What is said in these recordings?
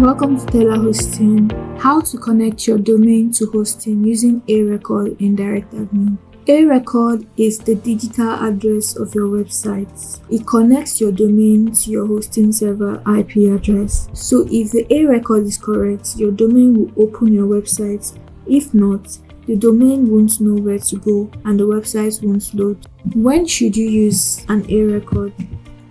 Welcome to telaHosting. How to connect your domain to hosting using a record in DirectAdmin. A record is the digital address of your website. It connects your domain to your hosting server IP address. So if the A record is correct, your domain will open your website. If not, the domain won't know where to go and the website won't load. When should you use an A record?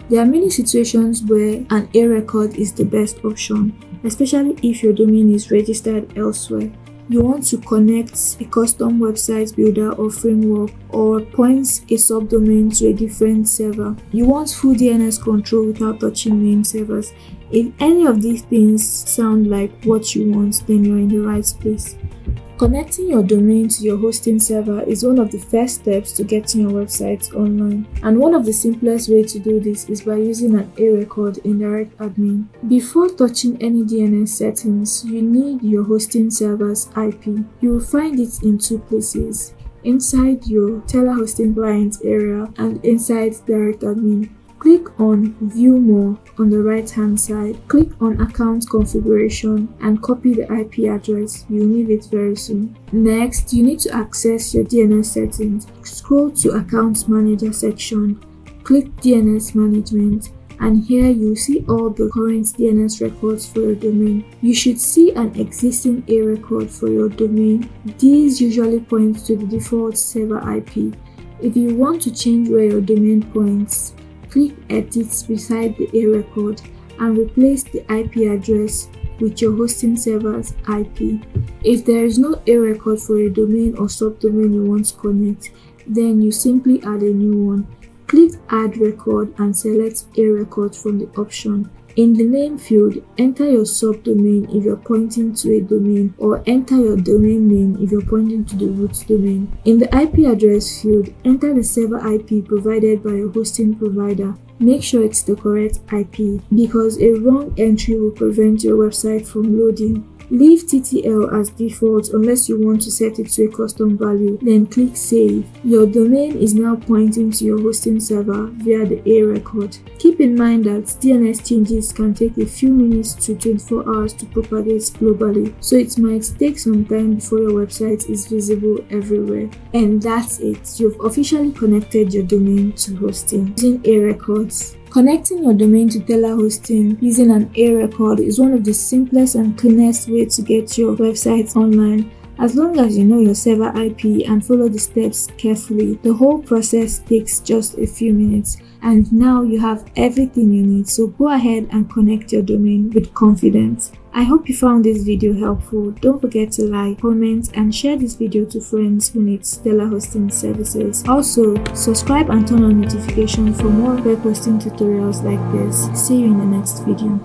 There are many situations where an A record is the best option, especially if your domain is registered elsewhere. You want to connect a custom website builder or framework, or point a subdomain to a different server. You want full DNS control without touching main servers. If any of these things sound like what you want, then you're in the right place. Connecting your domain to your hosting server is one of the first steps to getting your website online. And one of the simplest ways to do this is by using an A record in DirectAdmin. Before touching any DNS settings, you need your hosting server's IP. You will find it in two places: inside your telaHosting client area and inside DirectAdmin. Click on View More on the right hand side. Click on Account Configuration and copy the IP address. You'll need it very soon. Next, you need to access your DNS settings. Scroll to Account Manager section. Click DNS Management, and here you'll see all the current DNS records for your domain. You should see an existing A record for your domain. These usually point to the default server IP. If you want to change where your domain points, click Edit beside the A record and replace the IP address with your hosting server's IP. If there is no A record for a domain or subdomain you want to connect, then you simply add a new one. Click Add Record and select A record from the option. In the name field, enter your subdomain if you're pointing to a domain, or enter your domain name if you're pointing to the root domain. In the IP address field, enter the server IP provided by your hosting provider. Make sure it's the correct IP, because a wrong entry will prevent your website from loading. Leave TTL as default unless you want to set it to a custom value, then click Save. Your domain is now pointing to your hosting server via the A record. Keep in mind that DNS changes can take a few minutes to 24 hours to propagate globally, so it might take some time before your website is visible everywhere. And that's it. You've officially connected your domain to hosting using A records. Connecting your domain to telaHosting using an A record is one of the simplest and cleanest ways to get your website online. As long as you know your server IP and follow the steps carefully, the whole process takes just a few minutes, and now you have everything you need. So go ahead and connect your domain with confidence. I hope you found this video helpful. Don't forget to like, comment, and share this video to friends who need telaHosting services. Also, subscribe and turn on notifications for more web hosting tutorials like this. See you in the next video.